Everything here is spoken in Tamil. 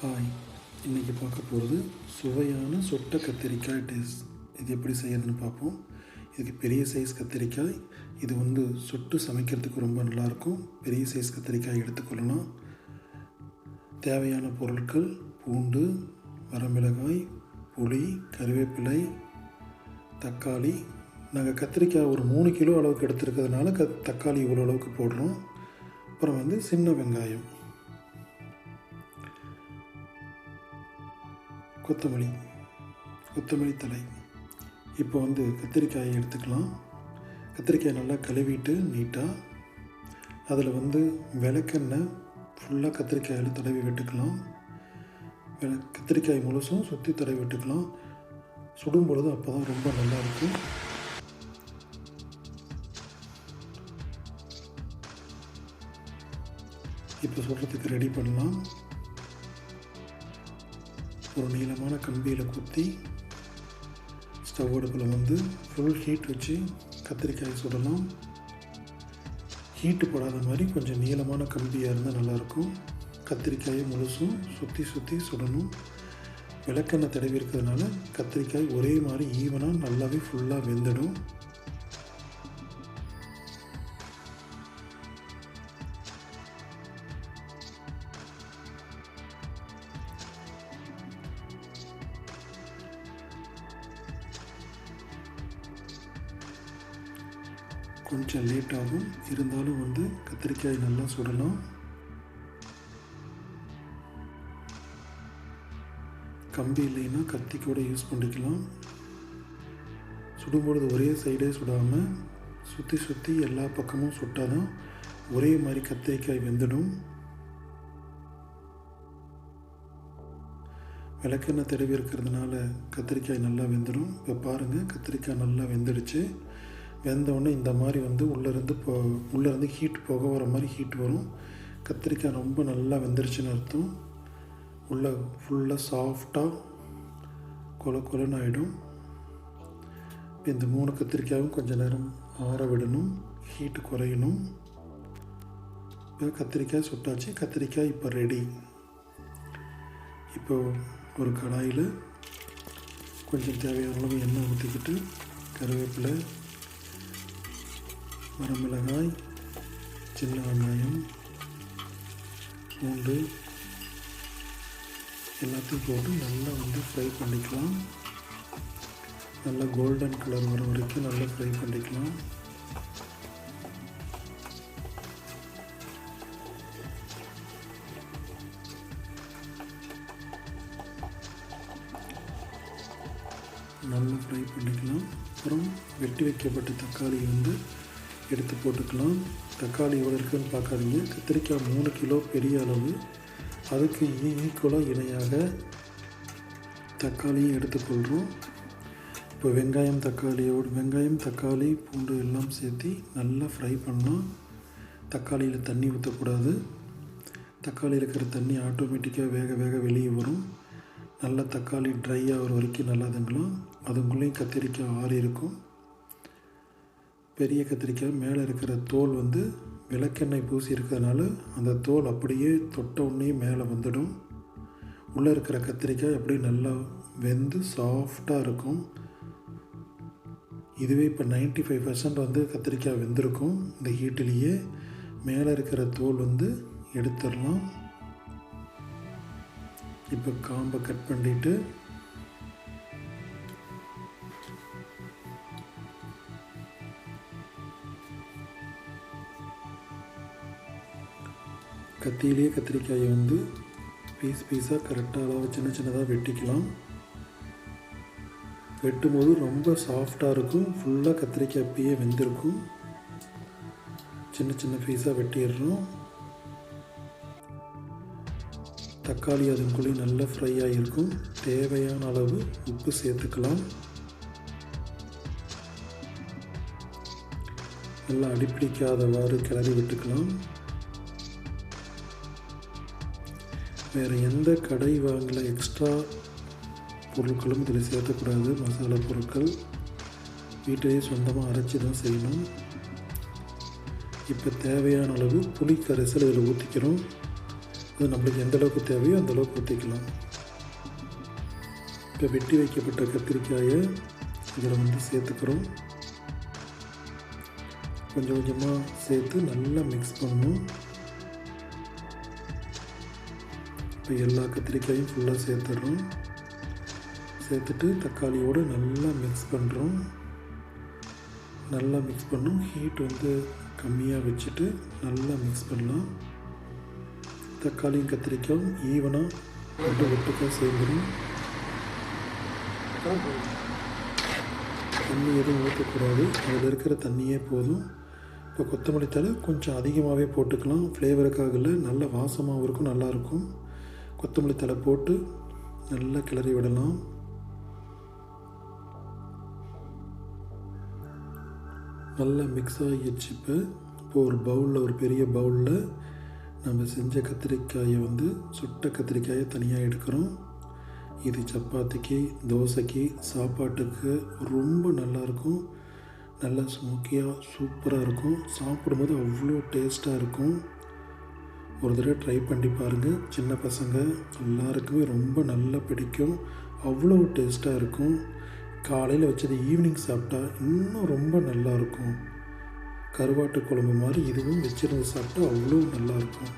ஹாய், இன்றைக்கி பார்க்க போகிறது சுவையான சுட்ட கத்திரிக்காய் டேஸ்ட். இது எப்படி செய்யறதுன்னு பார்ப்போம். இதுக்கு பெரிய சைஸ் கத்திரிக்காய், இது சுட்டு சமைக்கிறதுக்கு ரொம்ப நல்லாயிருக்கும். பெரிய சைஸ் கத்திரிக்காய் எடுத்துக்கொள்ளலாம். தேவையான பொருட்கள்: பூண்டு, வரமிளகாய், புளி, கருவேப்பிலை, தக்காளி. நாங்கள் கத்திரிக்காய் ஒரு 3 கிலோ அளவுக்கு எடுத்துருக்கிறதுனால தக்காளி இவ்வளோ அளவுக்கு போடுறோம். அப்புறம் சின்ன வெங்காயம், கொத்தமல்லி தழை. இப்போ கத்திரிக்காயை எடுத்துக்கலாம். கத்திரிக்காயை நல்லா கழுவிட்டு நீட்டாக அதில் விளக்கெண்ணெய் ஃபுல்லாக கத்திரிக்காயில் தடவி விட்டுக்கலாம். கத்திரிக்காய் முழுசும் சுற்றி தடவி விட்டுக்கலாம். சுடும் பொழுது அப்போ தான் ரொம்ப நல்லாயிருக்கும். இப்போ சுடுறதுக்கு ரெடி பண்ணலாம். ஒரு நீளமான கம்பியில் குத்தி ஸ்டவ் அடுப்பில் ஃபுல் ஹீட் வச்சு கத்திரிக்காய் சுடலாம். ஹீட்டு போடாத மாதிரி கொஞ்சம் நீளமான கம்பியாக இருந்தால் நல்லாயிருக்கும். கத்திரிக்காயை முழுசும் சுற்றி சுடணும். விளக்கெண்ணெய் தடவி இருக்கிறதுனால கத்திரிக்காய் ஒரே மாதிரி ஈவனாக நல்லாவே ஃபுல்லாக வெந்துடும். கொஞ்சம் லேட் ஆகும், இருந்தாலும் கத்திரிக்காய் நல்லா சுடலாம். கம்பி இல்லைன்னா கத்தி கூட யூஸ் பண்ணிக்கலாம். சுடும்பொழுது ஒரே சைடே சுடாமல் சுற்றி எல்லா பக்கமும் சுட்டால் தான் ஒரே மாதிரி கத்திரிக்காய் வெந்துடும். விளக்கெண்ணெய் தடவி இருக்கிறதுனால கத்திரிக்காய் நல்லா வெந்துடும். இப்போ பாருங்கள், கத்திரிக்காய் நல்லா வெந்துடுச்சு. வெந்தோடனே இந்த மாதிரி உள்ளேருந்து ஹீட் போக வர மாதிரி ஹீட் வரும். கத்திரிக்காய் ரொம்ப நல்லா வெந்துருச்சுன்னு அர்த்தம். உள்ளே ஃபுல்லாக சாஃப்டாக கொலன்னு ஆகிடும். இந்த 3 கத்திரிக்காயும் கொஞ்சம் நேரம் ஆற விடணும், ஹீட்டு குறையணும். இப்போ கத்திரிக்காய் சுட்டாச்சு. கத்திரிக்காய் இப்போ ரெடி. இப்போ ஒரு கடாயில் கொஞ்சம் தேவையான அளவு எண்ணெய் ஊற்றிக்கிட்டு கருவேப்பிலை, வரமிளகாய், சின்ன வெங்காயம், பூண்டு எல்லாத்தையும் போட்டு நல்லா ஃப்ரை பண்ணிக்கலாம். நல்லா கோல்டன் கலர் வர வரைக்கும் நல்லா ஃப்ரை பண்ணிக்கலாம். நல்லா ஃப்ரை பண்ணிக்கலாம். அப்புறம் வெட்டி வைக்கப்பட்ட தக்காளி எடுத்து போட்டுக்கலாம். தக்காளி எவ்வளோ இருக்குதுன்னு பார்க்காதீங்க. கத்திரிக்காய் 3 கிலோ பெரிய அளவு. அதுக்கு ஈக்குவலாக இணையாக தக்காளியும் எடுத்துக்கொள்கிறோம். இப்போ வெங்காயம், தக்காளி, பூண்டு எல்லாம் சேர்த்து நல்லா ஃப்ரை பண்ணலாம். தக்காளியில் தண்ணி ஊற்றக்கூடாது. தக்காளியில் இருக்கிற தண்ணி ஆட்டோமேட்டிக்காக வேக வெளியே வரும். நல்லா தக்காளி ட்ரை ஆகிற வரைக்கும் நல்லா தங்கலாம். அதுக்குள்ளேயும் கத்திரிக்காய் ஆறி இருக்கும். பெரிய கத்திரிக்காய் மேலே இருக்கிற தோல் விளக்கெண்ணெய் பூசி இருக்கிறதுனால அந்த தோல் அப்படியே தொட்ட உடனே மேலே வந்துடும். உள்ளே இருக்கிற கத்திரிக்காய் அப்படியே நல்லா வெந்து சாஃப்டாக இருக்கும். இதுவே இப்போ 95% கத்திரிக்காய் வெந்திருக்கும். இந்த ஹீட்டிலேயே மேலே இருக்கிற தோல் எடுத்துடலாம். இப்போ காம்பை கட் பண்ணிவிட்டு கத்தியிலே கத்திரிக்காயை பீஸாக கரெக்டாக அளவு சின்னதாக வெட்டிக்கலாம். வெட்டும்போது ரொம்ப சாஃப்டாக இருக்கும். ஃபுல்லாக கத்திரிக்காய் அப்பயே வெந்திருக்கும். சின்ன பீஸாக வெட்டிடுறோம். தக்காளி அதுக்குள்ளேயும் நல்லா ஃப்ரை ஆகியிருக்கும். தேவையான அளவு உப்பு சேர்த்துக்கலாம். நல்லா அடிப்பிடிக்காதவாறு கிளறி விட்டுக்கலாம். வேறு எந்த கடை வாங்கல எக்ஸ்ட்ரா பொருட்களும் இதில் சேர்க்கக்கூடாது. மசாலா பொருட்கள் வீட்டிலேயே சொந்தமாக அரைச்சி தான் செய்யணும். இப்போ தேவையான அளவு புளி கரைசல் இதில் ஊற்றிக்கிறோம். அது நம்மளுக்கு எந்த அளவுக்கு தேவையோ அந்த அளவுக்கு ஊற்றிக்கலாம். இப்போ வெட்டி வைக்கப்பட்ட கத்திரிக்காயை இதில் வந்து சேர்த்துக்கிறோம். கொஞ்சம் கொஞ்சமாக சேர்த்து நல்லா மிக்ஸ் பண்ணணும். இப்போ எல்லா கத்திரிக்காயும் ஃபுல்லாக சேர்த்துடுறோம். சேர்த்துட்டு தக்காளியோடு நல்லா மிக்ஸ் பண்ணுறோம். நல்லா மிக்ஸ் பண்ணணும். ஹீட் வந்து கம்மியாக வச்சுட்டு நல்லா மிக்ஸ் பண்ணலாம். தக்காளியும் கத்திரிக்காயும் ஈவனாக ஒட்டுக்காக சேர்ந்துடும். தண்ணி எதுவும் ஊற்றக்கூடாது, அதில் இருக்கிற தண்ணியே போதும். இப்போ கொத்தமல்லி தழை கொஞ்சம் அதிகமாகவே போட்டுக்கலாம், ஃப்ளேவருக்காக இல்லை, நல்ல வாசமாகவும் இருக்கும், நல்லாயிருக்கும். கொத்தமல்லி தழை போட்டு நல்லா கிளறி விடலாம். நல்லா மிக்ஸ் ஆகிடுச்சு. இப்போ ஒரு பெரிய பவுலில் நம்ம செஞ்ச கத்திரிக்காயை வந்து சுட்ட கத்திரிக்காயை தனியாக எடுக்கிறோம். இது சப்பாத்திக்கு, தோசைக்கு, சாப்பாட்டுக்கு ரொம்ப நல்லாயிருக்கும். நல்லா ஸ்மோக்கியாக சூப்பராக இருக்கும். சாப்பிடும்போது அவ்வளோ டேஸ்ட்டாக இருக்கும். ஒரு தடவை ட்ரை பண்ணி பாருங்கள். சின்ன பசங்க எல்லாருக்குமே ரொம்ப நல்லா பிடிக்கும். அவ்வளோ டேஸ்ட்டாக இருக்கும். காலையில் வச்சது ஈவினிங் சாப்பிட்டா இன்னும் ரொம்ப நல்லாயிருக்கும். கருவாட்டு குழம்பு மாதிரி இதுவும் வச்சுருந்து சாப்பிட்டா அவ்வளோ நல்லாயிருக்கும்.